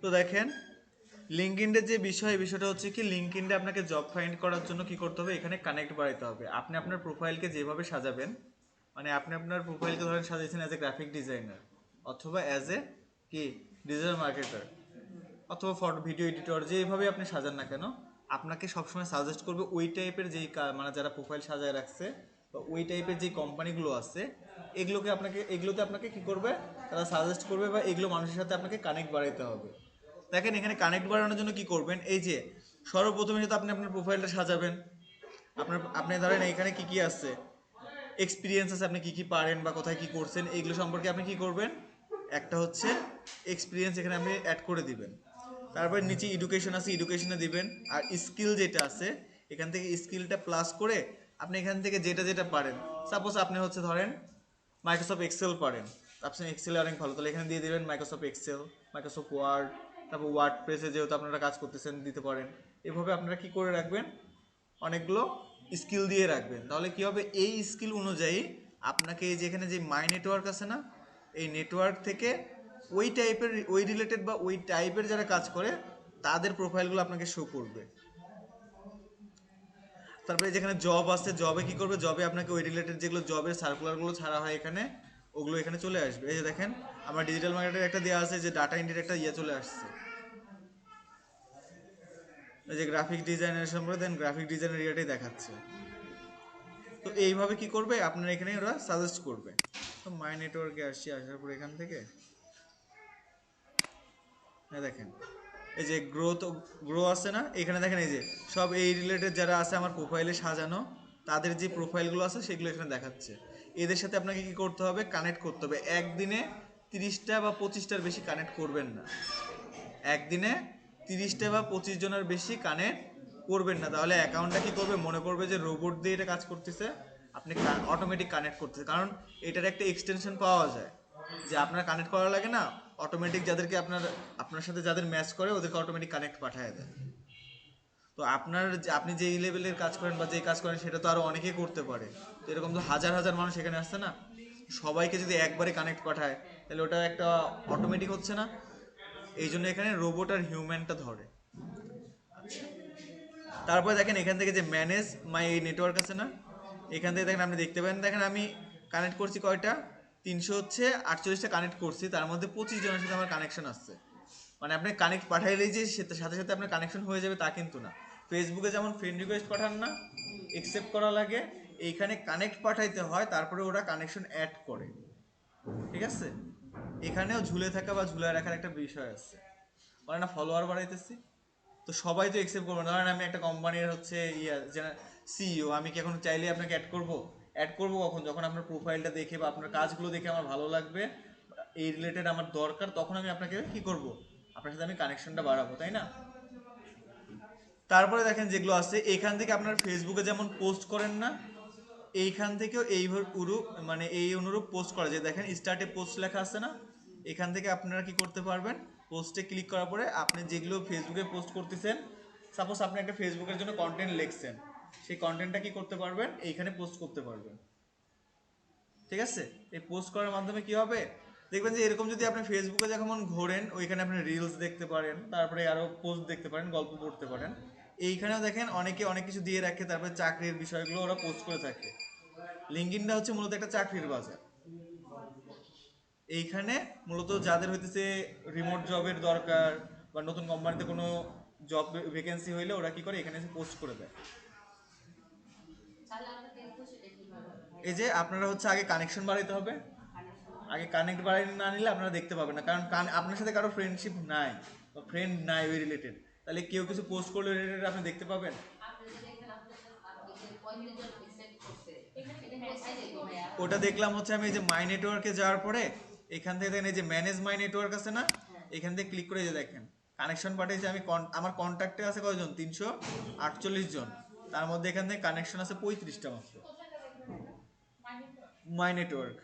তো দেখেন লিঙ্কডইনের যে বিষয়টা হচ্ছে কি, লিঙ্কডইনে আপনাকে জব ফাইন্ড করার জন্য কি করতে হবে, এখানে কানেক্ট বাড়াইতে হবে। আপনি আপনার প্রোফাইলকে যেভাবে সাজাবেন, মানে আপনি আপনার প্রোফাইলকে ধরেন সাজাইছেন অ্যাজ এ গ্রাফিক ডিজাইনার, অথবা অ্যাজ এ কি ডিজিটাল মার্কেটার, অথবা ফটো ভিডিও এডিটর, যেভাবে আপনি সাজান না কেন, আপনাকে সবসময় সাজেস্ট করবে ওই টাইপের যেই মানে যারা প্রোফাইল সাজায় রাখছে বা ওই টাইপের যে কোম্পানিগুলো আছে, এগুলোতে আপনাকে কি করবে, তারা সাজেস্ট করবে, বা এগুলো মানুষের সাথে আপনাকে কানেক্ট বাড়াইতে হবে। দেখেন এখানে কানেক্ট বাড়ানোর জন্য কি করবেন, এই যে সর্বপ্রথমে যেহেতু আপনি আপনার প্রোফাইলটা সাজাবেন, আপনি ধরেন এখানে কি কি আছে, এক্সপিরিয়েন্স আছে, আপনি কি কি পারেন বা কোথায় কি করছেন, এইগুলো সম্পর্কে আপনি কি করবেন, একটা হচ্ছে এক্সপিরিয়েন্স এখানে আপনি অ্যাড করে দিবেন। তারপরে নিচে এডুকেশন আছে, এডুকেশনে দিবেন। আর স্কিল যেটা আছে, এখান থেকে স্কিলটা প্লাস করে আপনি এখান থেকে যেটা যেটা পারেন, সাপোজ আপনি হচ্ছে ধরেন মাইক্রোসফট এক্সেল পারেন, আপনি এক্সেলে অনেক ভালো, তাহলে এখানে দিয়ে দিবেন মাইক্রোসফট এক্সেল, মাইক্রোসফট ওয়ার্ড, তারপর ওয়ার্ড প্রেসে যেহেতু আপনারা কাজ করতেছেন দিতে পারেন। এভাবে আপনারা কি করে রাখবেন, অনেকগুলো স্কিল দিয়ে রাখবেন। তাহলে কি হবে, এই স্কিল অনুযায়ী আপনাকে এই যেখানে যে মাই নেটওয়ার্ক আছে না, এই নেটওয়ার্ক থেকে ওই টাইপের, ওই রিলেটেড বা ওই টাইপের যারা কাজ করে তাদের প্রোফাইলগুলো আপনাকে শো করবে। তারপরে যেখানে জব আছে, জবে কি করবে, জবে আপনাকে ওই রিলেটেড যেগুলো জবের সার্কুলারগুলো ছাড়া হয় এখানে, ওগুলো এখানে চলে আসবে। এই যে দেখেন আমার ডিজিটাল মার্কেটের একটা দেওয়া আছে, যে ডাটা এন্ট্রির একটা চলে আসছে, এই যে গ্রাফিক ডিজাইনের সম্পর্কে, দেন গ্রাফিক ডিজাইনের ইয়েটাই দেখাচ্ছে। তো এইভাবে কি করবে, আপনার এখানে ওরা সাজেস্ট করবে। তো মাই নেটওয়ার্কে আসছি, আসার পর এখান থেকে দেখেন এই যে গ্রো আছে না, এখানে দেখেন এই যে সব এই রিলেটেড যারা আছে আমার প্রোফাইলে সাজানো, তাদের যে প্রোফাইলগুলো আছে সেগুলো এখানে দেখাচ্ছে। এদের সাথে আপনাকে কি করতে হবে, কানেক্ট করতে হবে। একদিনে 30টা বা 25টার বেশি কানেক্ট করবেন না, একদিনে 30টা বা 25 জনের বেশি কানেক্ট করবেন না। তাহলে অ্যাকাউন্টটা কি করবে, মনে করবে যে রোবট দিয়ে এটা কাজ করতেছে, আপনি অটোমেটিক কানেক্ট করতেছে। কারণ এটার একটা এক্সটেনশন পাওয়া যায়, যে আপনার কানেক্ট করা লাগে না, অটোমেটিক যাদেরকে আপনার সাথে যাদের ম্যাচ করে ওদেরকে অটোমেটিক কানেক্ট পাঠিয়ে দেয়। তো আপনি যে লেভেলের কাজ করেন বা যে কাজ করেন সেটা তো আরো অনেকেই করতে পারে। তো এরকম তো হাজার হাজার মানুষ এখানে আসছে না, সবাইকে যদি একবারে কানেক্ট পাঠায় তাহলে ওটা একটা অটোমেটিক হচ্ছে না। এই জন্য এখানে রোবট আর হিউম্যানটা ধরে। তারপরে দেখেন এখান থেকে যে ম্যানেজ মাই নেটওয়ার্ক আছে না, এখান থেকে দেখেন আপনি দেখতে পারেন, দেখেন আমি কানেক্ট করছি কয়টা, 348টা কানেক্ট করছি, তার মধ্যে 25 জনের সাথে আমার কানেকশন আসছে। মানে আপনি কানেক্ট পাঠাইলেই যে সাথে সাথে আপনার কানেকশন হয়ে যাবে তা কিন্তু না। ফেসবুকে যেমন ফ্রেন্ড রিকোয়েস্ট পাঠান না, একসেপ্ট করা লাগে, এইখানে কানেক্ট পাঠাইতে হয়, তারপরে ওরা কানেকশন অ্যাড করে। ঠিক আছে, এখানেও ঝুলে থাকা বা ঝুলে রাখার একটা বিষয় আছে, মানে না ফলোয়ার বাড়াইতেছি। তো সবাই তো একসেপ্ট করবে না। ধরেন আমি একটা কোম্পানির হচ্ছে সিইও, আমি কি এখন চাইলে আপনাকে অ্যাড করব? অ্যাড করব কখন, যখন আপনার প্রোফাইলটা দেখে বা আপনার কাজগুলো দেখে আমার ভালো লাগবে, এই রিলেটেড আমার দরকার, তখন আমি আপনাকে কি করব, আপনার সাথে আমি কানেকশনটা বাড়াবো, তাই না? তারপরে দেখেন যেগুলো আছে এখান থেকে আপনার ফেসবুকে যেমন পোস্ট করেন না, এইখান থেকেও এইভাবে পুরো মানে এই অনুরূপ পোস্ট করা যায়। দেখেন স্টার্টে পোস্ট লেখা আছে না, এখান থেকে আপনারা কি করতে পারবেন, পোস্টে ক্লিক করার পরে আপনি যেগুলো ফেসবুকে পোস্ট করতেছেন, সাপোজ আপনি একটা ফেসবুকের জন্য কন্টেন্ট লিখছেন, সেই কন্টেন্টটা কি করতে পারবেন, এইখানে পোস্ট করতে পারবেন। ঠিক আছে, এই পোস্ট করার মাধ্যমে কি হবে, দেখবেন যে এরকম যদি আপনি ফেসবুকে যখন ঘোরেন, ওইখানে আপনি রিলস দেখতে পারেন, তারপরে আরো পোস্ট দেখতে পারেন, গল্প পড়তে পারেন। এইখানেও দেখেন অনেকে অনেক কিছু দিয়ে রাখে, তারপরে চাকরির বিষয়গুলো ওরা পোস্ট করে থাকে। লিঙ্কডইনটা হচ্ছে মূলত একটা চাকরির বাজার। এইখানে মূলত যাদের হইতেছে রিমোট জবের দরকার বা নতুন কোম্পানিতে কোনো জব ভ্যাকেন্সি হইলে ওরা কি করে, এখানে এসে পোস্ট করে দেয়। এই যে আপনারা হচ্ছে আগে কানেকশন বাড়াইতে হবে, আগে কানেক্ট বাড়াই না নিলে আপনারা দেখতে পাবেন না। কারণ আপনার সাথে কারো ফ্রেন্ডশিপ নাই বা ফ্রেন্ড নাই ওই রিলেটেড, তাহলে কেউ কিছু পোস্ট করলে রিলেটেড আপনি দেখতে পাবেন। ওটা দেখলাম হচ্ছে আমি এই যে মাই নেটওয়ার্কে যাওয়ার পরে, এখান থেকে দেখেন এই যে ম্যানেজ মাই নেটওয়ার্ক আছে না, এখান থেকে ক্লিক করে যে দেখেন কানেকশন পাঠিয়েছি আমি, আমার কন্ট্যাক্টে আছে কয়জন, 348 জন, তার মধ্যে এখান থেকে কানেকশন আছে 35টা মাত্র। মাই নেটওয়ার্ক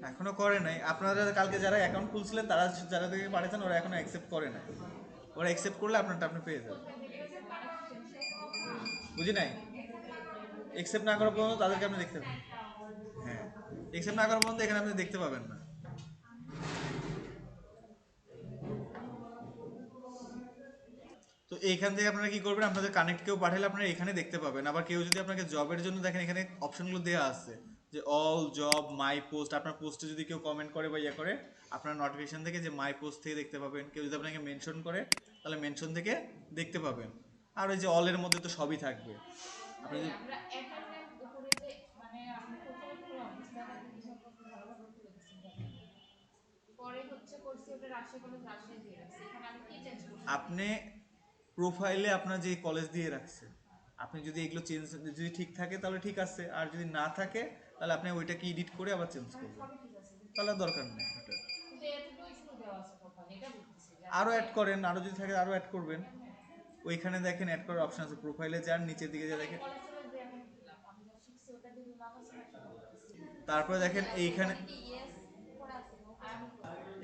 এখনো করে নাই। আপনারা কালকে যারা অ্যাকাউন্ট খুলছিলেন তারা যারা থেকে পাঠিয়েছেন ওরা এখনো অ্যাকসেপ্ট করে নাই। ওরা অ্যাকসেপ্ট করলে আপনারটা আপনি পেয়ে যাবেন। বুঝি নাই, অ্যাকসেপ্ট না করা পর্যন্ত তাদেরকে আপনি দেখতে পাবেন। হ্যাঁ, অ্যাকসেপ্ট না করা পর্যন্ত এখানে আপনি দেখতে পাবেন না। তো এইখান থেকে আপনারা কি করবেন, আপনাদের কানেক্ট কেউ পাঠালে আপনারা এখানে দেখতে পাবেন। আবার কেউ যদি আপনাকে জবের জন্য দেখেন, এখানে অপশনগুলো দেওয়া আছে যে অল জব, মাই পোস্ট। আপনার পোস্টে যদি কেউ কমেন্ট করে বা ইয়ে করে, আপনার নোটিফিকেশন থেকে যে মাই পোস্ট থেকে দেখতে পাবেন। কেউ যদি আপনাকে মেনশন করে তাহলে মেনশন থেকে দেখতে পাবেন। আর ওই যে অলের মধ্যে তো সবই থাকবে। আপনি যদি আমরা অ্যাকাউন্টের উপরে যে মানে আমি প্রথমে কোনো অবস্থায় হিসাব করতে ভালোভাবে তুলে দিচ্ছি, পরে হচ্ছে করছি ওটা রাজশাহী কলেজ রাজশাহী দিয়ে রাখছি, এখানে আমি কি চেঞ্জ করছি? আপনি প্রোফাইলে আপনার যে কলেজ দিয়ে রাখছে, আপনি যদি এগুলো চেঞ্জ যদি ঠিক থাকে তাহলে ঠিক আছে, আর যদি না থাকে তাহলে আপনি ওইটাকে এডিট করে আবার চেঞ্জ মানে করবেন। সবই ঠিক আছে, তাহলে আর দরকার নেই এটা। কিন্তু এতটুকু ইস্যু দেওয়া আছে প্রোফাইল, এটা বলতেছি যে আরও আসলে অ্যাড করেন, আরও যদি থাকে আরও অ্যাড করবেন। কেমনে ওইখানে দেখেন অ্যাড করার অপশন আছে, প্রোফাইলে যান, নিচের দিকে যা দেখেন। কলেজ টলেজ দিয়ে আমি দিলাম, আমি যা শিখছি ওটা দিয়ে দিলাম, আছে না সেটা বলতেছি। তারপরে দেখেন এইখানে, ওখানে কি ইয়েস করা আছে? আমি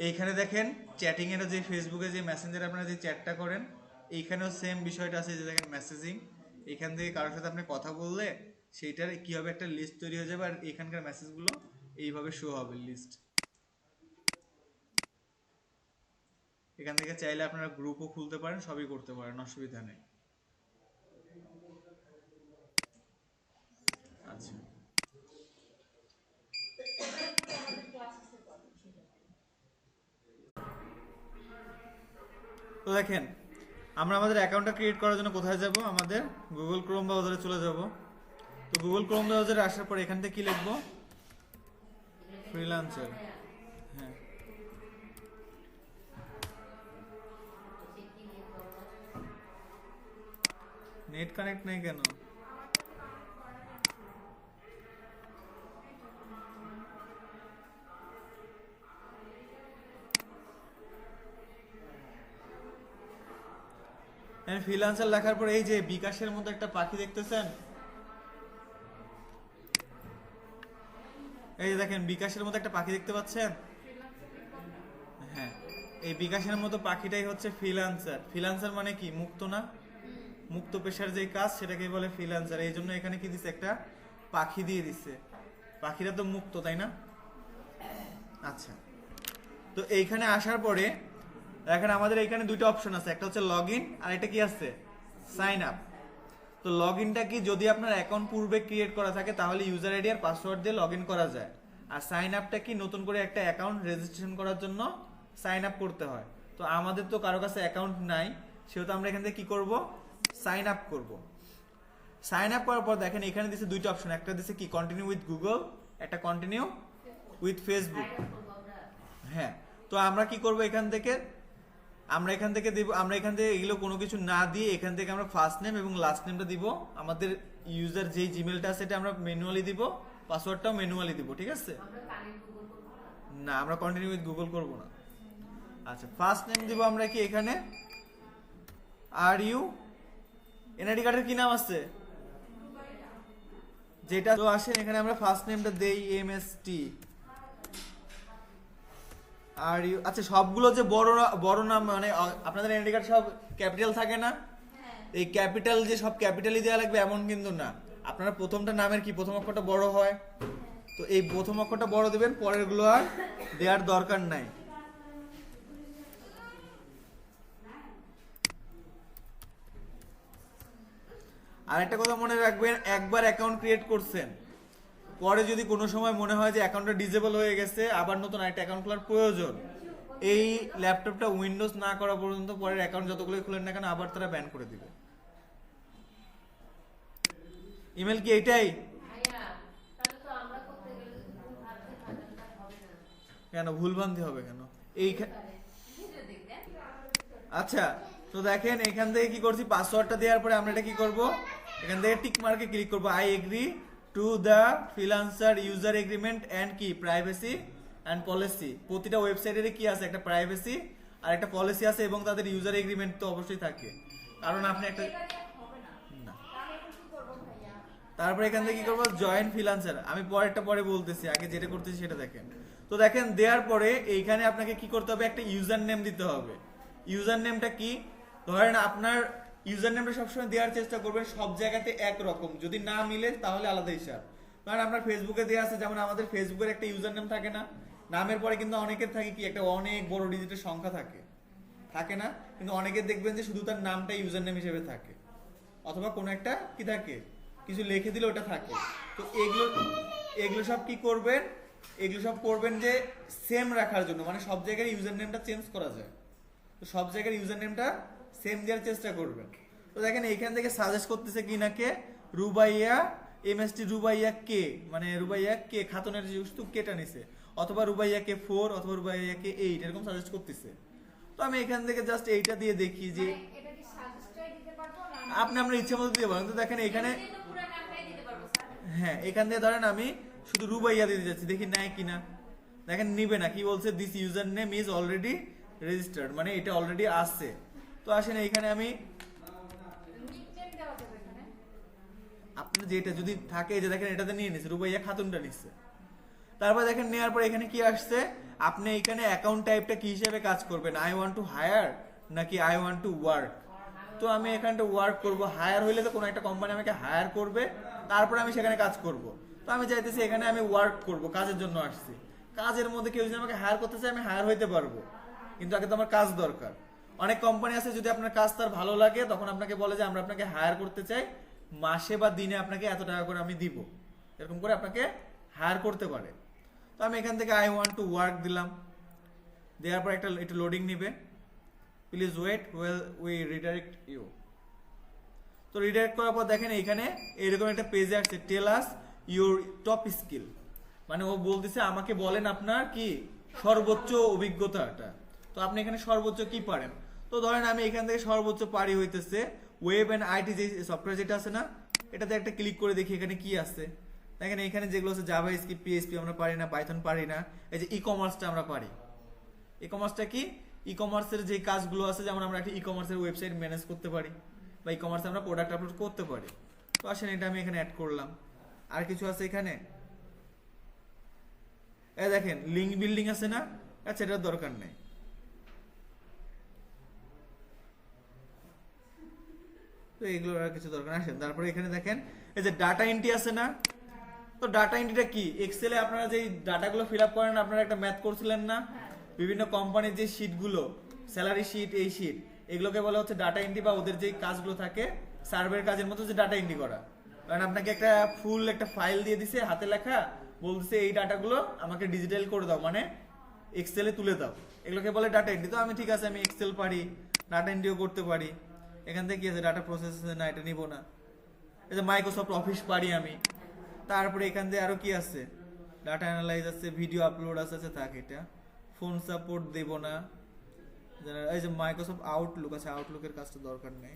এইখানে দেখেন চ্যাটিং এর যে ফেসবুকে যে মেসেঞ্জারে আপনারা যে চ্যাটটা করেন, এইখানেও সেম বিষয়টা আছে যে দেখেন মেসেজিং। এখান থেকে কারোর সাথে আপনি কথা বললে সেইটার কি হবে, একটা লিস্ট তৈরি হয়ে যাবে, আর এখানকার মেসেজগুলো এইভাবে শো হবে লিস্ট। এখান থেকে চাইলে আপনারা গ্রুপও খুলতে পারেন, সবই করতে পারেন, অসুবিধা নেই। আচ্ছা, আমাদের ক্লাস আছে কত সেটা। তো দেখেন আমরা আমাদের অ্যাকাউন্টটা ক্রিয়েট করার জন্য কোথায় যাব, আমাদের গুগল ক্রোম ব্রাউজারে চলে যাব। তো গুগল ক্রোম ব্রাউজারে আসার পর এখান থেকে কি লিখবো, ফ্রিল্যান্সার। হ্যাঁ, নেট কানেক্ট নেই কেন? ফ্রিল্যান্সার লেখার পর এই যে বিকাশের মতো একটা পাখি দেখতেছেন, এই যে দেখেন বিকাশের মতো একটা পাখি দেখতে পাচ্ছেন। হ্যাঁ, এই বিকাশের মতো পাখিটাই হচ্ছে ফ্রিল্যান্সার। ফ্রিল্যান্সার মানে কি, মুক্ত না? মুক্ত পেশার যে কাজ সেটাকে বলে ফ্রিল্যান্সার। এই জন্য এখানে কি দিছে, একটা পাখি দিয়ে দিছে। পাখিরা তো মুক্ত, তাই না? আচ্ছা, তো এইখানে আসার পরে দেখেন আমাদের এখানে দুটো অপশন আছে, একটা হচ্ছে লগ ইন আর এটা কি আছে, সাইন আপ। তো লগ ইনটা কি, যদি আপনার অ্যাকাউন্ট পূর্বে ক্রিয়েট করা থাকে তাহলে ইউজার আইডি আর পাসওয়ার্ড দিয়ে লগ ইন করা যায়। আর সাইন আপটা কি, নতুন করে একটা অ্যাকাউন্ট রেজিস্ট্রেশন করার জন্য সাইন আপ করতে হয়। তো আমাদের তো কারো কাছে অ্যাকাউন্ট নাই, সেহেতু আমরা এখান থেকে কি করব, সাইন আপ করব। সাইন আপ করার পর দেখেন এখানে দিছে দুইটা অপশন, একটা দিছে কি কন্টিনিউ উইথ গুগল, একটা কন্টিনিউ উইথ ফেসবুক। হ্যাঁ, তো আমরা কি করব, এখান থেকে আমরা এখান থেকে দিব, আমরা এখান থেকে এগুলো কোনো কিছু না দিয়ে এখান থেকে আমরা ফার্স্ট নেম এবং লাস্ট নেমটা দিব। আমাদের ইউজার যেই জিমেলটা আছে এটা আমরা ম্যানুয়ালি দিব, পাসওয়ার্ডটাও ম্যানুয়ালি দিব, ঠিক আছে? না, আমরা কন্টিনিউ উইথ গুগল করব না। আচ্ছা, ফার্স্ট নেম দিব আমরা কি এখানে, আর ইউ, এনআইডি কার্ডের কি নাম আছে যেটা, তো আসেন এখানে আমরা ফার্স্ট নেমটা দেই MST আর ইউ। আচ্ছা, সবগুলো যে বড় নাম মানে আপনাদের এনআইডি কার্ড সব ক্যাপিটাল থাকে না, এই ক্যাপিটাল যে সব ক্যাপিটালই দেওয়া লাগবে এমন কিন্তু না। আপনারা প্রথমটা নামের কি প্রথম অক্ষরটা বড় হয়, তো এই প্রথম অক্ষরটা বড় দিবেন, পরের গুলো আর দেওয়ার দরকার নাই। আর একটা কথা মনে রাখবেন, একবার অ্যাকাউন্ট ক্রিয়েট করছেন, পরে যদি কোনো সময় মনে হয় যে অ্যাকাউন্টটা ডিজেবল হয়ে গেছে, আবার নতুন আরেকটা অ্যাকাউন্ট খোলার প্রয়োজন, এই ল্যাপটপটা উইন্ডোজ না করা পর্যন্ত পরের অ্যাকাউন্ট যতগুলোই খুলেন না কেন আবার তারা ব্যান করে দিবে। ইমেল কি এইটাই? কেন ভুলভ্রান্তি হবে কেন এই? আচ্ছা, তো দেখেন এখান থেকে কি করছি, পাসওয়ার্ডটা দেওয়ার পরে আমরা এটা কি করব, এখান থেকে টিক মার্কে ক্লিক করব, I agree to the freelancer user agreement and কি প্রাইভেসি এন্ড পলিসি। প্রতিটা ওয়েবসাইটের কি আছে, একটা প্রাইভেসি আর একটা পলিসি আছে, এবং তাদের ইউজার এগ্রিমেন্ট তো অবশ্যই থাকে, কারণ আপনি একটা না। তারপরে এখান থেকে কি করবো, জয়েন ফ্রিল্যান্সার। আমি পরেরটা পরে বলতেছি, আগে যেটা করতেছি সেটা দেখেন। তো দেখেন দেওয়ার পরে এইখানে আপনাকে কি করতে হবে, একটা ইউজার নেম দিতে হবে। ইউজার নেমটা কি, ধরেন আপনার ইউজার নেমটা সবসময় দেওয়ার চেষ্টা করবেন সব জায়গাতে একরকম, যদি না মিলে তাহলে আলাদা হিসাব। কারণ আপনার ফেসবুকে দেওয়া আছে, যেমন আমাদের ফেসবুকের একটা ইউজার নেম থাকে না, নামের পরে কিন্তু অনেকের থাকে কি একটা অনেক বড় ডিজিটের সংখ্যা থাকে, থাকে না, কিন্তু অনেকে দেখবেন যে শুধু তার নামটা ইউজার নেম হিসেবে থাকে, অথবা কোনো একটা কি থাকে কিছু লিখে দিলে ওটা থাকে। তো এগুলো এগুলো সব কি করবেন, এগুলো সব করবেন যে সেম রাখার জন্য, মানে সব জায়গায় ইউজার নেমটা চেঞ্জ করা যায়, তো সব জায়গায় ইউজার নেমটা সেম দেওয়ার চেষ্টা করবেন। তো দেখেন এইখান থেকে সাজেস্ট করতেছে কি না কে, রুবাইয়া এমএসটি রুবাইয়া কে, মানে রুবাইয়া কে খাতুনের যেহেতু কেটা নিছে, অথবা রুবাইয়া কে 4 অথবা রুবাইয়া কে 8 এরকম সাজেস্ট করতেছে। তো আমি এখান থেকে জাস্ট এইটা দিয়ে দেখি যে মানে এটা কি সাজেস্টটাই দিতে পারবো না আপনি আপনার ইচ্ছে মতো দিয়ে পারেন। তো দেখেন এখানে তো পুরো নামটাই দিতে পারবো স্যার? হ্যাঁ, এখান থেকে ধরেন আমি শুধু রুবাইয়া দিতে যাচ্ছি, দেখি নেয় কিনা। দেখেন নিবে না, কি বলছে this user name is already registered, মানে এটা অলরেডি আছে। তো আসেন এখানে আমি নিকনেম দেওয়া যাবে এখানে? আপনার যেটা যদি থাকে, এই যে দেখেন এটাতে নিয়ে নিছে, রুবাইয়া খাতুনটা নিচ্ছে। তারপর দেখেন নেওয়ার পর এখানে কি আসছে, আপনি এখানে অ্যাকাউন্ট টাইপটা কি হিসেবে কাজ করবেন, আই ওয়ান্ট টু হায়ার নাকি আই ওয়ান্ট টু ওয়ার্ক। তো আমি এখানটা ওয়ার্ক করব, হায়ার হইলে তো কোনো একটা কোম্পানি আমাকে হায়ার করবে, তারপরে আমি সেখানে কাজ করব। তো আমি চাইতেছি এখানে আমি ওয়ার্ক করব, কাজের জন্য আসছি। কাজের মধ্যে কেউ যদি আমাকে হায়ার করতে চায় আমি হায়ার হইতে পারবো, কিন্তু আগে তো আমার কাজ দরকার। অনেক কোম্পানি আছে যদি আপনার কাজ তার ভালো লাগে তখন আপনাকে বলে যে আমরা আপনাকে হায়ার করতে চাই, মাসে বা দিনে আপনাকে এত টাকা করে আমি দিব, এরকম করে আপনাকে হায়ার করতে পারে। তো আমি এখান থেকে আই ওয়ান্ট টু ওয়ার্ক দিলাম, দেওয়ার পর একটা লোডিং নিবে, please wait well we redirect you. তো রিডাইরেক্ট করার পর দেখেন এইখানে এরকম একটা পেজে আসছে, tell us your top skill, মানে ও বলতেছে আমাকে বলেন আপনার কি সর্বোচ্চ অভিজ্ঞতাটা। তো আপনি এখানে সর্বোচ্চ কি পারেন, তো ধরেন আমি এখান থেকে সর্বোচ্চ পারি হইতেছে ওয়েব অ্যান্ড আইটি যে সফটওয়্যার যেটা আছে না, এটাতে একটা ক্লিক করে দেখি এখানে কি আছে। দেখেন এখানে যেগুলো আছে জাভা স্ক্রিপ্ট পিএইচপি আমরা পারি না, পাইথন পারি না, এই যে ই কমার্সটা আমরা পারি। ই কমার্সটা কি, ই কমার্সের যে কাজগুলো আছে, যেমন আমরা একটা ই কমার্সের ওয়েবসাইট ম্যানেজ করতে পারি, বা ই কমার্সে আমরা প্রোডাক্ট আপলোড করতে পারি। তো আসেন এটা আমি এখানে অ্যাড করলাম। আর কিছু আছে এখানে, এই দেখেন লিঙ্ক বিল্ডিং আছে না, আচ্ছা এটার দরকার নেই। তো এগুলো আর কিছু দরকার আসেন। তারপরে এখানে দেখেন এই যে ডাটা এন্ট্রি আছে না, তো ডাটা এন্ট্রিটা কি, এক্সেলে আপনারা যে ডাটাগুলো ফিল আপ করেন, আপনারা একটা ম্যাথ করছিলেন না, বিভিন্ন কোম্পানির যে শিটগুলো, স্যালারি শিট, এই শিট, এগুলোকে বলা হচ্ছে ডাটা এন্ট্রি, বা ওদের যে কাজগুলো থাকে সার্ভের কাজের মতো যে ডাটা এন্ট্রি করা। কারণ আপনাকে একটা ফুল একটা ফাইল দিয়ে দিছে হাতে লেখা, বলছে এই ডাটাগুলো আমাকে ডিজিটাল করে দাও, মানে এক্সেলে তুলে দাও, এগুলোকে বলে ডাটা এন্ট্রি। তো আমি ঠিক আছে, আমি এক্সেল পারি, ডাটা এন্ট্রিও করতে পারি। এখান থেকে কি আছে, ডাটা প্রসেস না, এটা নিব না। এই যে মাইক্রোসফট অফিস পারি আমি। তারপরে এখান থেকে আরো কি আছে, ডাটা অ্যানালাইজ আছে, ভিডিও আপলোড আছে, আচ্ছা থাক এটা। ফোন সাপোর্ট দেব না। এই যে মাইক্রোসফট আউটলুক আছে, আউটলুকের কাজটা দরকার নেই।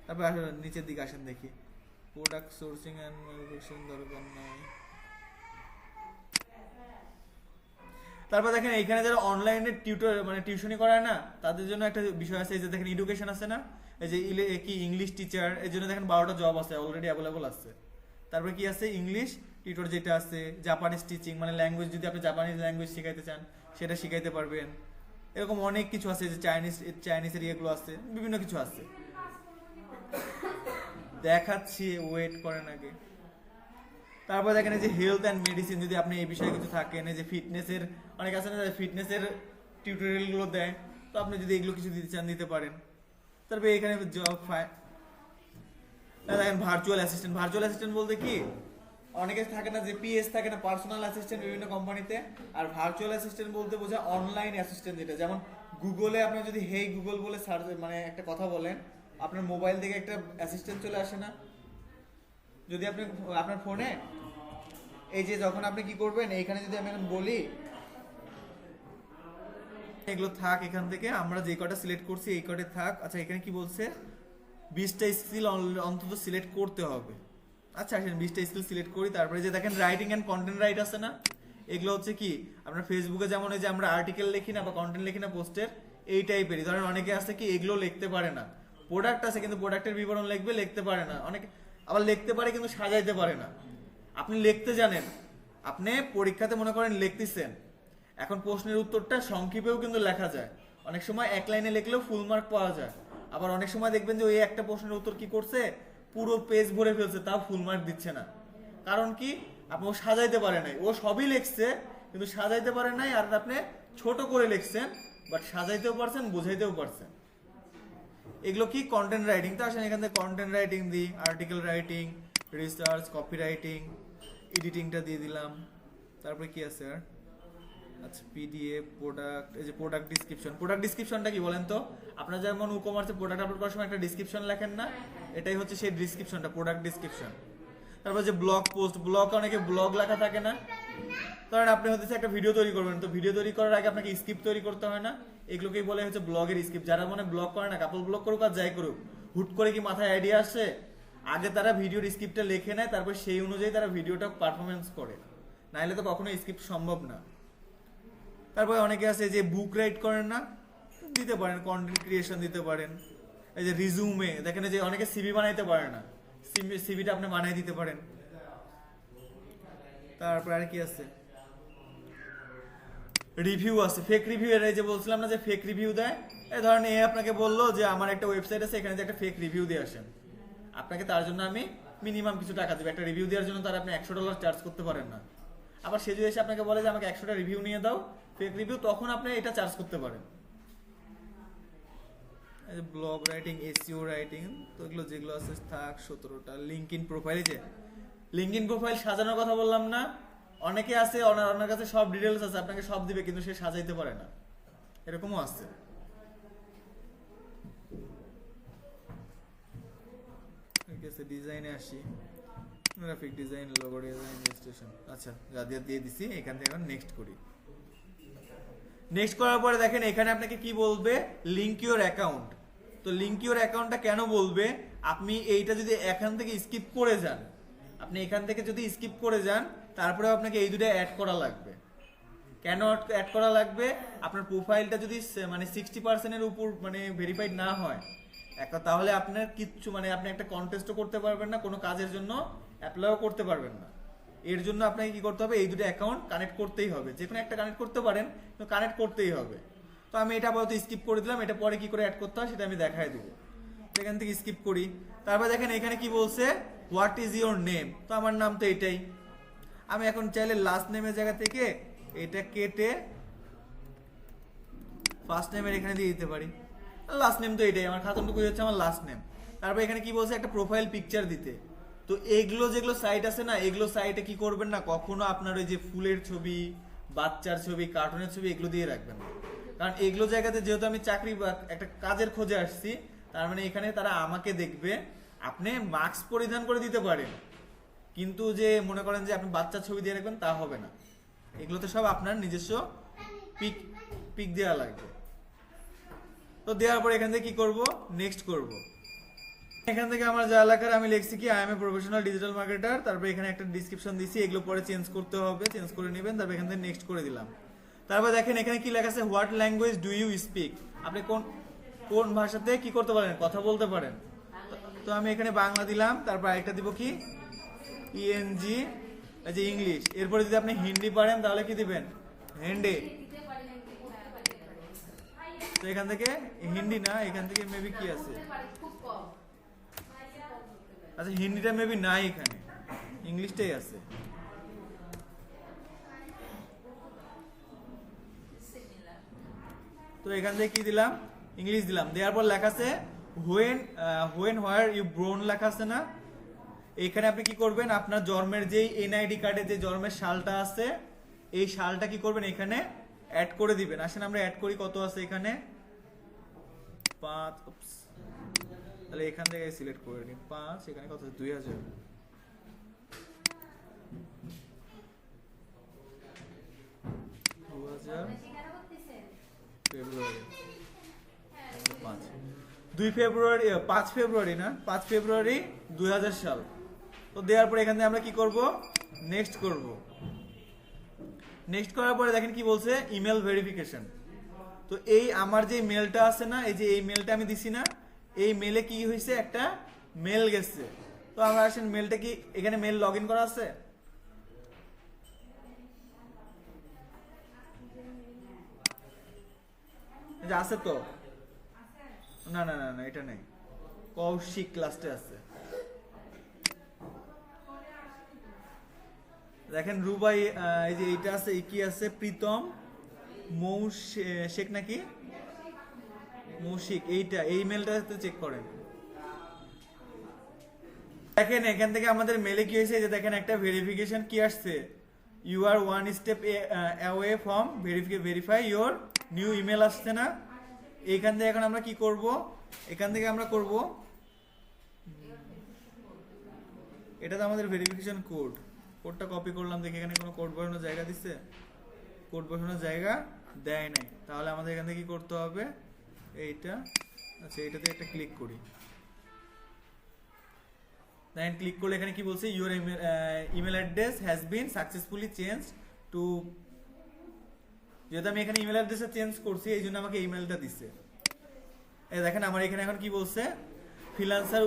তারপরে আসলে নিচের দিকে আসেন দেখি, প্রোডাক্ট সোর্সিং এন্ড ম্যানুফ্যাকচারিং দরকার নাই। তারপর দেখেন এইখানে যারা অনলাইনে টিউটর মানে টিউশনি করায় না, তাদের জন্য একটা বিষয় আছে, এই যে দেখেন এডুকেশন আছে না, এই যে কি ইংলিশ টিচার, এর জন্য দেখেন 12টা জব আছে অলরেডি অ্যাভেলেবল আছে। তারপরে কি আছে, ইংলিশ টিউটর যেটা আছে, জাপানিজ টিচিং, মানে ল্যাঙ্গুয়েজ যদি আপনি জাপানিজ ল্যাঙ্গুয়েজ শিখাইতে চান সেটা শিখাইতে পারবেন। এরকম অনেক কিছু আছে, যে চাইনিজের ইয়েগুলো আছে, বিভিন্ন কিছু আছে, দেখাচ্ছি, ওয়েট করেন আগে। তারপর দেখেন এই যে হেলথ অ্যান্ড মেডিসিন, যদি আপনি এই বিষয়ে কিছু থাকেন, এই যে ফিটনেসের অনেক আছে না, ফিটনেসের টিউটোরিয়ালগুলো দেয়, তো আপনি যদি এগুলো কিছু দিতে চান দিতে পারেন। তারপরে এখানে জব দেখেন ভার্চুয়াল অ্যাসিস্ট্যান্ট। ভার্চুয়াল অ্যাসিস্ট্যান্ট বলতে কি, অনেকে থাকে না যে পিএস থাকে না, পার্সোনাল অ্যাসিস্ট্যান্ট বিভিন্ন কোম্পানিতে, আর ভার্চুয়াল অ্যাসিস্ট্যান্ট বলতে বোঝায় অনলাইন অ্যাসিস্ট্যান্ট, যেটা যেমন গুগলে আপনি যদি হেই গুগল বলে সার্চ মানে একটা কথা বলেন, আপনার মোবাইল থেকে একটা অ্যাসিস্ট্যান্ট চলে আসে না। যদি আপনি আপনার ফোনে এই যে যখন আপনি কি করবেন, এইখানে যদি আমি এখন বলি এগুলো থাক, এখান থেকে আমরা যে কটা সিলেক্ট করছি এই কটা থাক। আচ্ছা এখানে কি বলছে, 20টা স্কিল অন্তত সিলেক্ট করতে হবে। আচ্ছা আসেন 20টা স্কিল সিলেক্ট করি। তারপরে যে দেখেন রাইটিং এন্ড কন্টেন্ট রাইট আছে না, এগুলো হচ্ছে কি আপনার ফেসবুকে যেমন এই যে আমরা আর্টিকেল লিখি না বা কন্টেন্ট লিখি না পোস্টের, এই টাইপেরই। ধরেন অনেকে আছে কি এগুলো লিখতে পারে না, প্রোডাক্ট আছে কিন্তু প্রোডাক্টের বিবরণ লিখবে, লিখতে পারে না। অনেকে আবার লিখতে পারে কিন্তু সাজাইতে পারে না। আপনি লিখতে জানেন, আপনি পরীক্ষাতে মনে করেন লিখতেছেন, এখন প্রশ্নের উত্তরটা সংক্ষেপেও কিন্তু লেখা যায়। অনেক সময় এক লাইনে লিখলেও ফুল মার্ক পাওয়া যায়। আবার অনেক সময় দেখবেন যে ওই একটা প্রশ্নের উত্তর কি করছে, পুরো পেজ ভরে ফেলছে, তাও ফুল মার্ক দিচ্ছে না। কারণ কি, আপনি ও সাজাইতে পারে নাই, ও সবই লিখছে কিন্তু সাজাইতে পারে নাই, আর আপনি ছোট করে লিখছেন, বাট সাজাইতেও পারছেন, বুঝাইতেও পারছেন। এগুলো কি কন্টেন্ট রাইটিং। তো আসেন এখান থেকে কন্টেন্ট রাইটিং দিই, article writing, research, copy writing, এডিটিংটা দিয়ে দিলাম। তারপরে কি আছে আর, আচ্ছা পিডিএফ, প্রোডাক্ট, এই যে প্রোডাক্ট ডিসক্রিপশন। প্রোডাক্ট ডিসক্রিপশনটা কি বলেন তো? আপনারা যেমন ই কমার্সে প্রোডাক্ট আপলোড করার সময় একটা ডিসক্রিপশন লেখেন না, এটাই হচ্ছে সেই ডিসক্রিপশনটা, প্রোডাক্ট ডিসক্রিপশন। তারপর যে ব্লগ পোস্ট, ব্লগ অনেকে ব্লগ লেখা থাকে না, ধরেন আপনি হচ্ছে একটা ভিডিও তৈরি করবেন, তো ভিডিও তৈরি করার আগে আপনাকে স্ক্রিপ্ট তৈরি করতে হয় না, এগুলোকেই বলে হচ্ছে ব্লগের স্ক্রিপ্ট। যারা মনে ব্লগ করে না, কাপল ব্লগ করুক আর যাই করুক, হুট করে কি মাথায় আইডিয়া আসে, আগে তারা ভিডিওর স্ক্রিপ্টটা লিখে নেয়, তারপর সেই অনুযায়ী তারা ভিডিওটা পারফরমেন্স করে, নাইলে তো কখনো স্ক্রিপ্ট সম্ভব না। তারপরে অনেকে আছে যে বুক রাইট করেন না, দিতে পারেন, কন্টেন্ট ক্রিয়েশন দিতে পারেন। এই যে রিজুমে দেখেন যে অনেকে সিভি বানাইতে পারে না, সিভিটা আপনি বানাই দিতে পারেন। তারপর আর কি আছে, রিভিউ আছে, ফেক রিভিউ। এর এই যে বলছিলাম না যে ফেক রিভিউ দেয়, এই ধরেন এ আপনাকে বললো যে আমার একটা ওয়েবসাইট আছে, এখানে যে একটা ফেক রিভিউ দিয়ে আসেন, আপনাকে তার জন্য আমি মিনিমাম কিছু টাকা দেবো। একটা রিভিউ দেওয়ার জন্য তার আপনি $100 চার্জ করতে পারেন না। আবার সে যদি এসে আপনাকে বলে যে আমাকে 100টা রিভিউ নিয়ে দাও, ফেক রিভিউ, তখন আপনি এটা চার্জ করতে পারেন। এই যে ব্লগ রাইটিং, এসইও রাইটিং, তো এগুলো যেগুলো আছে থাক 17টা। লিঙ্কডইন প্রোফাইল, যে লিঙ্কডইন প্রোফাইল সাজানোর কথা বললাম না, অনেকে আছে ওনার কাছে সব ডিটেলস আছে, আপনাকে সব দিবে, কিন্তু সে সাজাইতে পারে না, এরকমও আছে। ঠিক আছে, ডিজাইনে আসি, graphic design, logo design, registration. আচ্ছা যা দিয়ে দিছি, এখান থেকে এখন নেক্সট করি। নেক্সট করার পরে দেখেন এখানে আপনাকে কি বলবে, লিঙ্ক ইউর অ্যাকাউন্ট। তো লিঙ্ক ইউর অ্যাকাউন্টটা কেন বলবে, আপনি এইটা যদি এখান থেকে স্কিপ করে যান, আপনি এখান থেকে যদি স্কিপ করে যান, তারপরে আপনাকে এই দুটো অ্যাড করা লাগবে। কেন অ্যাড করা লাগবে, আপনার প্রোফাইলটা যদি মানে 60%-এর উপর মানে ভেরিফাইড না হয়, তাহলে আপনার কিচ্ছু মানে আপনি একটা কন্টেস্টও করতে পারবেন না, কোনো কাজের জন্য অ্যাপ্লাইও করতে পারবেন না। এর জন্য আপনাকে কি করতে হবে, এই দুটো অ্যাকাউন্ট কানেক্ট করতেই হবে। যে কোনো একটা কানেক্ট করতে পারেন, তো কানেক্ট করতেই হবে। তো আমি এটা আপাতত স্কিপ করে দিলাম, এটা পরে কি করে অ্যাড করতে হয় সেটা আমি দেখাই দেবো। এখান থেকে স্কিপ করি। তারপর দেখেন এখানে কি বলছে, হোয়াট ইজ ইউর নেম। তো আমার নাম তো এটাই, আমি এখন চাইলে লাস্ট নেমের জায়গা থেকে এটা কেটে ফার্স্ট নেমের এখানে দিয়ে দিতে পারি। লাস্ট নেম তো এটাই, আমার খাতাটুকুই হচ্ছে আমার লাস্ট নেম। তারপর এখানে কি বলছে, একটা প্রোফাইল পিকচার দিতে। তো এগুলো যেগুলো সাইট আছে না, এগুলো সাইটে কি করবেন না, কখনো আপনার ওই যে ফুলের ছবি, বাচ্চার ছবি, কার্টুনের ছবি এগুলো দিয়ে রাখবেন না। কারণ এগুলো জায়গাতে যেহেতু আমি চাকরি বা একটা কাজের খোঁজে আসছি, তার মানে এখানে তারা আমাকে দেখবে। আপনি মাস্ক পরিধান করে দিতে পারেন, কিন্তু যে মনে করেন যে আপনি বাচ্চার ছবি দিয়ে রাখবেন, তা হবে না। এগুলোতে সব আপনার নিজস্ব পিক পিক দেওয়া লাগবে। তো দেওয়ার পর এখান থেকে কি করব, নেক্সট করব। এখান থেকে আমার যা এলাকার আমি লিখছি কি, I M a professional digital marketer. তারপর এখানে একটা ডিসক্রিপশন দিছি, এগুলো পরে চেঞ্জ করতে হবে, চেঞ্জ করে নেবেন। তারপর এখান থেকে নেক্সট করে দিলাম। তারপর দেখেন এখানে কি লেখা আছে, what language do you speak. আপনি কোন ভাষাতে কি করতে পারেন, কথা বলতে পারেন। তো আমি এখানে বাংলা দিলাম, তারপর আরেকটা দিব কি, ইএনজি, এই যে ইংলিশ। এরপরে যদি আপনি হিন্দি পারেন তাহলে কি দিবেন, হিন্দি। তো এখান থেকে হিন্দি না, এখান থেকে মেবি কি আছে, আচ্ছা হিন্দিটা মেবি নাই, এখানে ইংলিশটাই আছে। তো এখান থেকে কি দিলাম, ইংলিশ দিলাম। দেওয়ার পর লেখা আছে হোয়েন হোয়ার ইউ ব্রোন লেখা আছে না, এখানে আপনি কি করবেন, আপনার জন্মের যেই এনআইডি কার্ডে যে জন্মের সালটা আছে, এই সালটা কি করবেন এখানে অ্যাড করে দিবেন। আসেন আমরা অ্যাড করি, কত আছে এখানে 5, তাহলে এখান থেকে সিলেক্ট করে নিন 5, এখানে কত আছে 2000, ফেব্রুয়ারি 5 ফেব্রুয়ারি না, 5 ফেব্রুয়ারি 2000 সাল। তো দেওয়ার পরে এখান থেকে আমরা কি করব, নেক্সট করব। নেক্সট করার পরে দেখেন কি বলছে, ইমেল ভেরিফিকেশন। তো এই আমার যে মেলটা আছে না, এই যে এই মেলটা আমি দিছি না, এই মেলে কি হয়েছে, একটা মেল গেছে। তো আমরা আসেন মেলটা কি, এখানে মেল লগ ইন করা আছে, আছে তো, না না না না এটা নেই, কৌশিক লাস্টে আছে। দেখেন রুবাই, এই যে এইটা আছে, কি আছে, প্রীতম শেখ নাকি মৌশিক, এইটা এই মেলটা চেক করেন। দেখেন এখান থেকে আমাদের মেলে কি হয়েছে, যে দেখেন একটা ভেরিফিকেশন কি আসছে, you are one step away from verify your new email আসছে না। এইখান থেকে এখন আমরা কি করব, এখান থেকে আমরা করব, এটা তো আমাদের ভেরিফিকেশন কোডটা কপি করলাম, দেখি এখানে কোনো কোড বসানোর জায়গা দিচ্ছে, কোড বসানোর জায়গা দেয় নাই। তাহলে আমাদের এখান থেকে কি করতে হবে, এইটা, আচ্ছা এইটাতে একটা ক্লিক করি। দেন ক্লিক করলে এখানে কি বলছে, your email address has been successfully change to, যেহেতু আমি এখানে ইমেল অ্যাড্রেসটা চেঞ্জ করছি এই জন্য আমাকে ইমেলটা দিচ্ছে। এই দেখেন আমার এখানে এখন কি বলছে, freelancer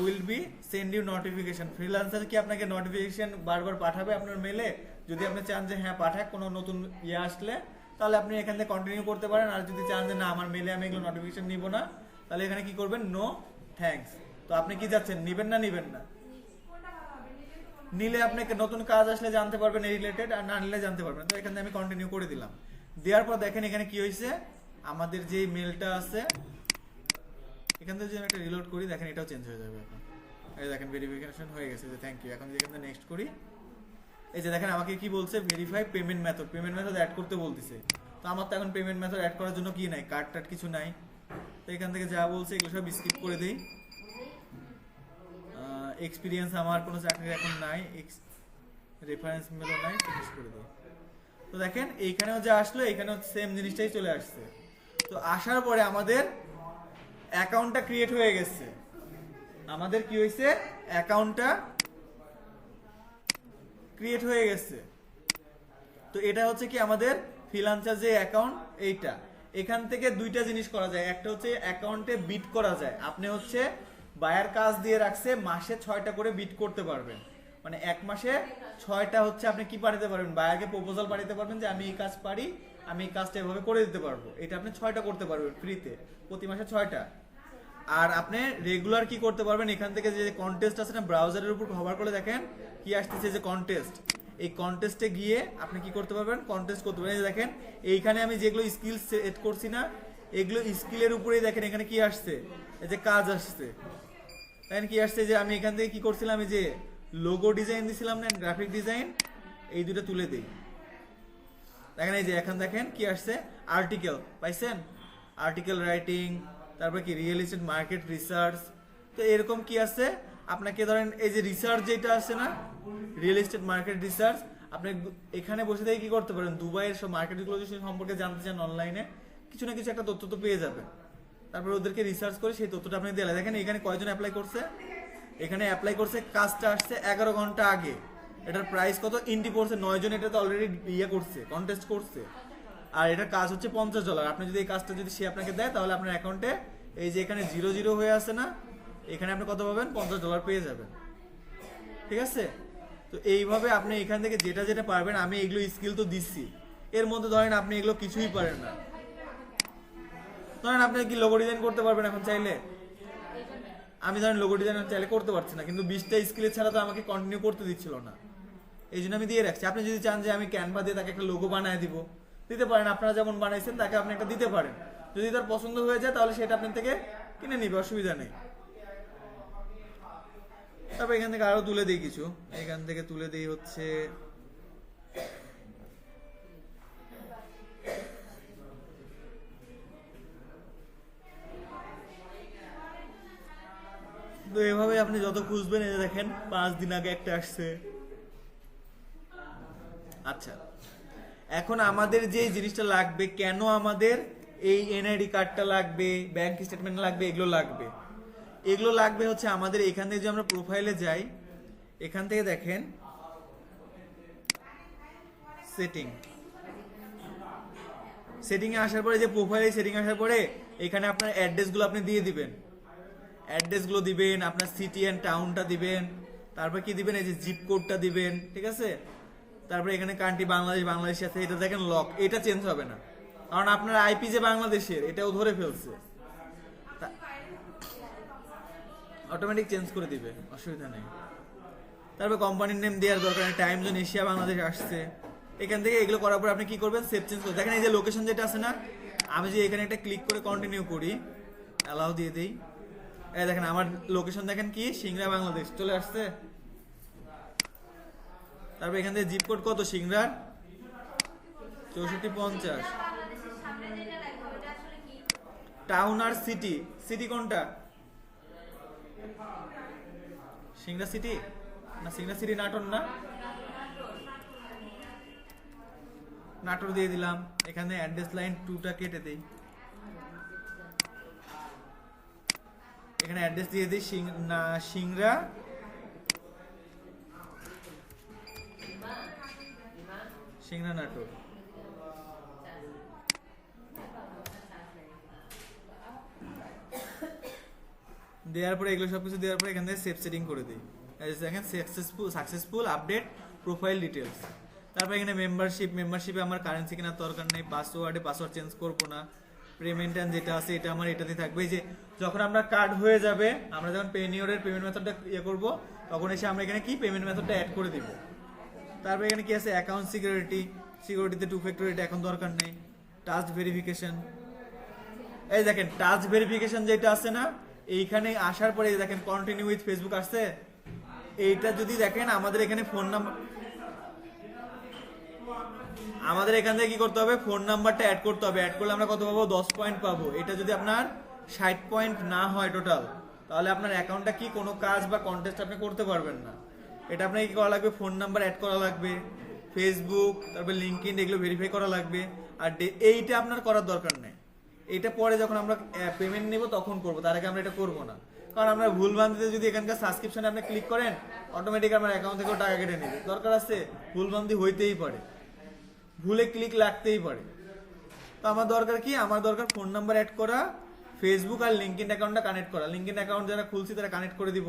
will be send you notification. Freelancer কি আপনাকে নোটিফিকেশন বারবার পাঠাবে আপনার মেলে, যদি আপনি চান যে হ্যাঁ পাঠাক কোনো নতুন ইয়ে আসলে, তাহলে আপনি এখান থেকে কন্টিনিউ করতে পারেন। আর যদি চান যে না আমার মেলে আমি এগুলো নোটিফিকেশন নিব না, তাহলে এখানে কি করবেন, নো থ্যাঙ্কস। তো আপনি কি যাচ্ছেন, নিবেন না নিবেন না? নিলে আপনাকে নতুন কাজ আসলে জানতে পারবেন এই রিলেটেড, আর না নিলে জানতে পারবেন। তো এখানে আমি কন্টিনিউ করে দিলাম। দেওয়ার পর দেখেন এখানে কি হয়েছে, আমাদের যে মেলটা আছে এখান থেকে যদি আমি একটা রিলোড করি, দেখেন এটাও চেঞ্জ হয়ে যাবে এখন। এই দেখেন ভেরিফিকেশন হয়ে গেছে, যে থ্যাংক ইউ। এখন যদি এখানে নেক্সট করি, এই যে দেখেন আমাকে কি বলছে, ভেরিফাই পেমেন্ট মেথড অ্যাড করতে বলতেছে। তো আমার তো এখন পেমেন্ট মেথড অ্যাড করার জন্য কি নাই, কার্ড টার্ড কিছু নাই। তো এখান থেকে যা বলছে এগুলো সব স্কিপ করে দিই। এক্সপিরিয়েন্স আমার কোনো চাকরির এখন নাই, রেফারেন্স মেলও নাই, ফিনিশ করে দিই। তো দেখেন এইখানেও যা আসলো এখানেও সেম জিনিসটাই চলে আসছে। তো আসার পরে আমাদের অ্যাকাউন্টটা ক্রিয়েট হয়ে গেছে। আমাদের কি হয়েছে, অ্যাকাউন্টটা ক্রিয়েট হয়ে গেছে। তো এটা হচ্ছে কি আমাদের ফ্রিল্যান্সার যে অ্যাকাউন্ট, এইটা এখান থেকে দুইটা জিনিস করা যায়। একটা হচ্ছে অ্যাকাউন্টে বিট করা যায়, আপনি হচ্ছে বায়ার কাজ দিয়ে রাখছে মাসে 6টা করে বিট করতে পারবেন, মানে এক মাসে 6টা হচ্ছে আপনি কি পাঠাতে পারবেন, বায়ারকে প্রপোজাল পাঠাতে পারবেন যে আমি এই কাজ পারি, আমি এই কাজটা এভাবে করে দিতে পারবো। এটা আপনি 6টা করতে পারবেন ফ্রিতে, প্রতি মাসে 6টা। আর আপনি রেগুলার কি করতে পারবেন, এখান থেকে যে কন্টেস্ট আছে না, ব্রাউজারের উপর কভার করে দেখেন কি আসতেছে, যে কন্টেস্ট, এই কন্টেস্টে গিয়ে আপনি কি করতে পারবেন, কন্টেস্ট করতে পারবেন। এই যে দেখেন এইখানে আমি যেগুলো স্কিল সেট করছি না, এগুলো স্কিলের উপরেই দেখেন এখানে কি আসছে, এই যে কাজ আসছে। দেখেন কি আসছে, যে আমি এখান থেকে কি করছিলাম, এই যে লোগো ডিজাইন দিছিলাম না, গ্রাফিক ডিজাইন, এই দুটো তুলে দিই। দেখেন এই যে এখন দেখেন কি আসছে, আর্টিকেল পাইছেন, আর্টিকেল রাইটিং, তারপরে কি রিয়েল এস্টেট মার্কেট রিসার্চ। তো এরকম কি আছে, আপনাকে ধরেন এই যে রিসার্চ যেটা আছে না, রিয়েল এস্টেট মার্কেট রিসার্চ, আপনি এখানে বসে থেকে কি করতে পারেন, দুবাইয়ের সব মার্কেটগুলো সম্পর্কে জানতে চান অনলাইনে, কিছু না কিছু একটা তথ্য তো পেয়ে যাবেন। তারপরে ওদেরকে রিসার্চ করে সেই তথ্যটা আপনি দিলে, দেখেন এখানে কয়জন অ্যাপ্লাই করছে, এখানে অ্যাপ্লাই করছে, কাজটা আসছে 11 ঘন্টা আগে। এটার প্রাইস কত, এন্ট্রি পড়ছে 9 জন, এটাতে অলরেডি ইয়ে করছে, কন্টেস্ট করছে। আর এটার কাজ হচ্ছে $50। আপনি যদি এই কাজটা যদি সে আপনাকে দেয়, তাহলে আপনার অ্যাকাউন্টে এই যে এখানে 00 হয়ে আছে না, এখানে আপনি কত পাবেন, $50 পেয়ে যাবেন। ঠিক আছে? তো এইভাবে আপনি এখান থেকে যেটা যেটা পারবেন, আমি এগুলো স্কিল তো দিচ্ছি, এর মধ্যে ধরেন আপনি এগুলো কিছুই পারেন না, ধরেন আপনি কি লোগো ডিজাইন করতে পারবেন এখন চাইলে, আমি ধরেন লোগো ডিজাইন চাইলে করতে পারছি না, কিন্তু 20টা স্কিলের ছাড়া তো আমাকে কন্টিনিউ করতে দিচ্ছিল না, এই জন্য আমি দিয়ে রাখছি। আপনি যদি চান যে আমি ক্যানভা দিয়ে তাকে একটা লোগো বানায় দিব, দিতে পারেন, আপনারা যেমন বানাইছেন তাকে আপনি একটা দিতে পারেন। যদি তার পছন্দ হয়ে যায় তাহলে সেটা আপনার থেকে কিনে নিবে, অসুবিধা নেই। তারপর এখান থেকে আরো তুলে দিই কিছু, এখান থেকে তুলে দিই হচ্ছে তো এভাবে আপনি যত খুঁজবেন, এই যে দেখেন 5 দিন আগে একটা আসছে। আচ্ছা, এখন আমাদের যে জিনিসটা লাগবে, কেন আমাদের এই এনআইডি কার্ডটা লাগবে, ব্যাংক স্টেটমেন্ট লাগবে, এগুলো লাগবে, এগুলো লাগবে হচ্ছে আমাদের এখান থেকে যে আমরা প্রোফাইলে যাই, এখান থেকে দেখেন সেটিং এ আসার পরে, যে প্রোফাইলে সেটিং আসার পরে এখানে আপনার অ্যাড্রেসগুলো আপনি দিয়ে দিবেন, অ্যাড্রেসগুলো দিবেন, আপনার সিটি অ্যান্ড টাউনটা দিবেন, তারপর কি দিবেন, এই যে জিপ কোডটা দিবেন। ঠিক আছে? তারপরে এখানে কান্ট্রি বাংলাদেশ আছে, এটা দেখেন লক, এটা চেঞ্জ হবে না, কারণ আপনার আইপি যে বাংলাদেশের এটাও ধরে ফেলছে, অটোমেটিক চেঞ্জ করে দিবে, অসুবিধা নেই। তারপর কোম্পানির নেম দেওয়ার দরকার নেই, টাইম জোন এশিয়া বাংলাদেশ আসছে, এখান থেকে এগুলো করার পর আপনি কি করবেন, সেভ চেঞ্জ করে দেখেন এই যে লোকেশন যেটা আছে না, আমি যে এখানে একটা ক্লিক করে কন্টিনিউ করি, অ্যালাউ দিয়ে দিই, এই দেখেন আমার লোকেশন দেখেন কি সিংড়া বাংলাদেশ চলে আসছে। তারপর এখান থেকে জিপ কোড কত সিংড়ার 6450। টাউন আর সিটি, সিটি কোনটা, সিংড়া সিটি না, সিংড়া সিটি নাটোর না, নাটোর দিয়ে দিলাম। এখানে অ্যাড্রেস লাইন 2টা কেটে দেই, এখানে অ্যাড্রেস দিয়ে দিই সিংড়া সিংড়া নাটোর। দেওয়ার পরে এগুলো সবকিছু দেওয়ার পরে এখান থেকে সেভ সেটিং করে দিই, দেখেন সাকসেসফুল আপডেট প্রোফাইল ডিটেলস। তারপর এখানে মেম্বারশিপে আমার কারেন্সি কেনার দরকার নেই, পাসওয়ার্ড চেঞ্জ করবো না, পেমেন্ট যেটা আছে এটা আমার এটাতে থাকবে। যে যখন আমরা কার্ড হয়ে যাবে, আমরা যখন পেনিওরের পেমেন্ট মেথডটা ইয়ে করবো, তখন এসে আমরা এখানে কি পেমেন্ট মেথডটা অ্যাড করে দিব। তারপর এখানে কি আছে অ্যাকাউন্ট সিকিউরিটিতে 2 ফ্যাক্টর এটা এখন দরকার নেই। টাচ ভেরিফিকেশন, এই দেখেন টাচ ভেরিফিকেশন যেটা আছে না, এইখানে আসার পরে দেখেন কন্টিনিউ উইথ ফেসবুক আসছে, এইটা যদি দেখেন আমাদের এখানে ফোন নাম্বার, আমাদের এখান থেকে কি করতে হবে, ফোন নাম্বারটা অ্যাড করতে হবে। অ্যাড করলে আমরা কত পাবো, 10 পয়েন্ট পাবো। এটা যদি আপনার 60 পয়েন্ট না হয় টোটাল, তাহলে আপনার অ্যাকাউন্টটা কি কোনো কাজ বা কন্টেস্ট আপনি করতে পারবেন না। এটা আপনাকে কি করা লাগবে, ফোন নাম্বার অ্যাড করা লাগবে, ফেসবুক তারপর লিঙ্কইন এগুলো ভেরিফাই করা লাগবে। আর এইটা আপনার করার দরকার নেই, এইটা পরে যখন আমরা পেমেন্ট নেব তখন করবো, তার আগে আমরা এটা করবো না। কারণ আমরা ভুল ভ্রান্তিতে যদি এখানকার সাবস্ক্রিপশনে আপনি ক্লিক করেন, অটোমেটিক আমার অ্যাকাউন্ট থেকেও টাকা কেটে নেবে। দরকার আছে, ভুল ভ্রান্তি হইতেই পারে, ভুলে ক্লিক লাগতেই পারে। তো আমার দরকার কি, আমার দরকার ফোন নাম্বার অ্যাড করা, ফেসবুক আর লিঙ্কইন অ্যাকাউন্টটা কানেক্ট করা। লিঙ্কইন অ্যাকাউন্ট যারা খুলছি তারা কানেক্ট করে দিব,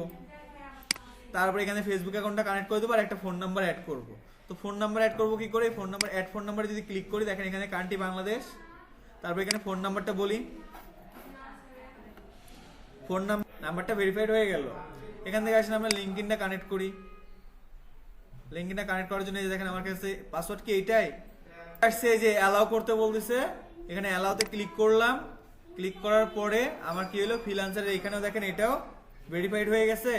তারপরে এখানে ফেসবুক অ্যাকাউন্টটা কানেক্ট করে দেবো আর একটা ফোন নাম্বার অ্যাড করবো। তো ফোন নাম্বার অ্যাড করবো কি করে, ফোন নাম্বার অ্যাড ফোন নাম্বারে যদি ক্লিক করি, দেখেন এখানে কান্ট্রি বাংলাদেশ, তারপর এখানে ফোন নাম্বারটা বলি, ফোন নাম্বারটা ভেরিফাইড হয়ে গেল। এখান থেকে আসলে আমরা লিঙ্কইনটা কানেক্ট করি, লিঙ্কইনটা কানেক্ট করার জন্য দেখেন আমার কাছে পাসওয়ার্ড কি এইটাই আসছে, যে অ্যালাউ করতে বলতেছে, এখানে অ্যালাউতে ক্লিক করলাম। ক্লিক করার পরে আমার কি হলো, ফ্রিল্যান্সারের এখানেও দেখেন এটাও ভেরিফাইড হয়ে গেছে।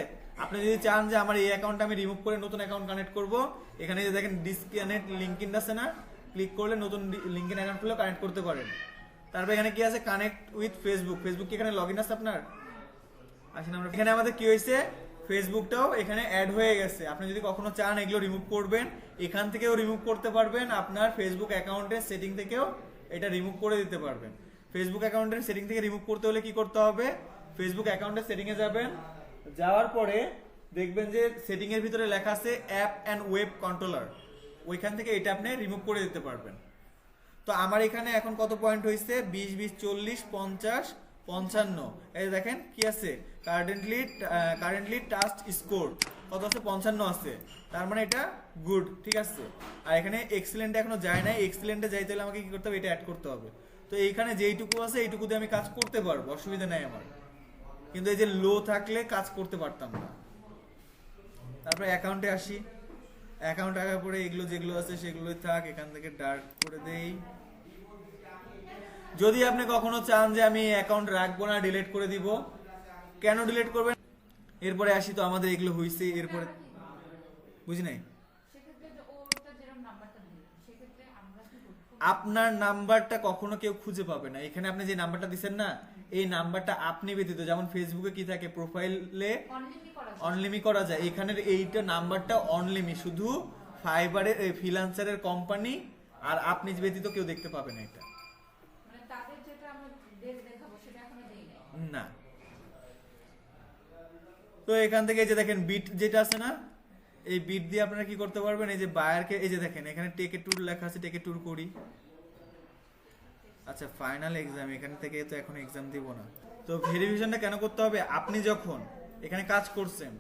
আপনি যদি চান যে আমার এই অ্যাকাউন্টটা আমি রিমুভ করে নতুন অ্যাকাউন্ট কানেক্ট করব, এখানে যে দেখেন ডিসকানেক্ট লিঙ্কইন আছে না, ক্লিক করলে নতুন লিঙ্কইন অ্যাকাউন্ট খুলে কানেক্ট করতে পারেন। তারপর এখানে কি আছে, কানেক্ট উইথ ফেসবুক, ফেসবুক কি এখানে লগইন আছে আপনার, আসেন আমরা এখানে আমাদের কি হয়েছে, ফেসবুকটাও এখানে অ্যাড হয়ে গেছে। আপনি যদি কখনো চান এগুলো রিমুভ করবেন, এখান থেকেও রিমুভ করতে পারবেন, আপনার ফেসবুক অ্যাকাউন্টের সেটিং থেকেও এটা রিমুভ করে দিতে পারবেন। ফেসবুক অ্যাকাউন্টের সেটিং থেকে রিমুভ করতে হলে কি করতে হবে, ফেসবুক অ্যাকাউন্টের সেটিংয়ে যাবেন, যাওয়ার পরে দেখবেন যে সেটিং এর ভিতরে লেখা আছে অ্যাপ অ্যান্ড ওয়েব কন্ট্রোলার, ওইখান থেকে এটা আপনি রিমুভ করে দিতে পারবেন। তো আমার এখানে এখন কত পয়েন্ট হয়েছে, 20 20 40 50 55। এই দেখেন কি আছে, কারেন্টলি টাস্ক স্কোর কত আছে, 55 আছে। তার মানে এটা গুড, ঠিক আছে। আর এখানে এক্সিলেন্ট এখনো যায় নাই, এক্সিলেন্টে যাইতে হলে আমাকে কি করতে হবে, এটা অ্যাড করতে হবে। তো এইখানে যেইটুকু আছে এইটুকু দিয়ে আমি কাজ করতে পারবো, অসুবিধা নাই আমার। কিন্তু এই যে লো থাকলে কাজ করতে পারতাম না। তারপরে অ্যাকাউন্টে আসি, অ্যাকাউন্ট আসার পরে এগুলো যেগুলো আছে সেগুলোই থাক, এখান থেকে ডার্ক করে দেই। যদি আপনি কখনো চান যে আমি অ্যাকাউন্ট রাখবো না, ডিলিট করে দিব, কেন ডিলিট করবেন, এরপরে আসি। তো আমাদের এগুলো হইছে, এরপরে বুঝি নাই, আপনার নাম্বারটা কখনো কেউ খুঁজে পাবে না। এখানে আপনি যে নাম্বারটা দিচ্ছেন না, এই নাম্বারটা আপনি ব্যতীত, যেমন ফেসবুকে কি থাকে, প্রোফাইলে অনলিমি করা যায়, এখানের এইটা নাম্বারটা অনলিমি, শুধু ফাইবারের ফ্রিল্যান্সারের কোম্পানি আর আপনি ব্যতীত কেউ দেখতে পাবে না এটা, না। তো এখান থেকে এই যে দেখেন বিট যেটা আছে না, এই বিট দিয়ে আপনারা কি করতে পারবেন, এই যে বায়ারকে, এই যে দেখেন এখানে টেক এ ট্যুর লেখা আছে, টেক এ ট্যুর করি। আচ্ছা ফাইনাল এক্সাম, এখান থেকে তো এখন এক্সাম দিব না। তো ভেরিফিকেশনটা কেন করতে হবে, আপনি যখন এখানে কাজ করছেন,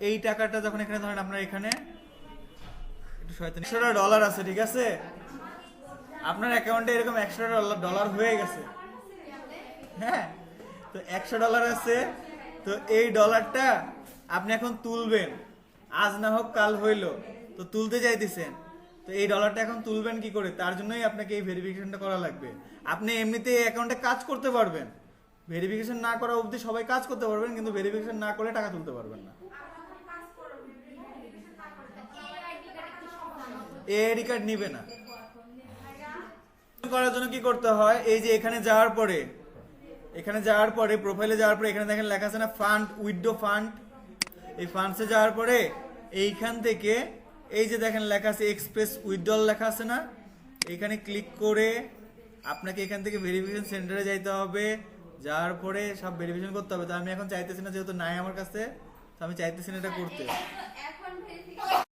এই টাকাটা যখন এখানে ধরেন আপনার এখানে একটু $100 আছে, ঠিক আছে, আপনার অ্যাকাউন্টে এরকম $100 হয়ে গেছে, হ্যাঁ। তো $100 আছে, তো এই ডলারটা আপনি এখন তুলবেন, আজ না হোক কাল হইলো, তো তুলতে যাইতেছেন। তো তো এই ডলারটা এখন তুলবেন কি করে, তার জন্যই আপনাকে এই ভেরিফিকেশনটা করা লাগবে। আপনি এমনিতে এই অ্যাকাউন্টে কাজ করতে পারবেন, ভেরিফিকেশন না করা অবধি সবাই কাজ করতে পারবেন, কিন্তু ভেরিফিকেশন না করে টাকা তুলতে পারবেন না। এআইডি কার্ড নিবে না। করার জন্য কি করতে হয়, এই যে এখানে যাওয়ার পরে প্রোফাইলে যাওয়ার পরে এখানে দেখেন লেখা আছে না ফান্ড, উইথড্র ফান্ড। এই ফান্ডসে যাওয়ার পরে এইখান থেকে এই যে দেখেন লেখা আছে এক্সপ্রেস উইথড্রল লেখা আছে না, এইখানে ক্লিক করে আপনাকে এখান থেকে ভেরিফিকেশন সেন্টারে যাইতে হবে। যাওয়ার পরে সব ভেরিফিকেশন করতে হবে। তো আমি এখন চাইতেছি না, যেহেতু নাই আমার কাছে, তো আমি চাইতেছি না এটা করতে।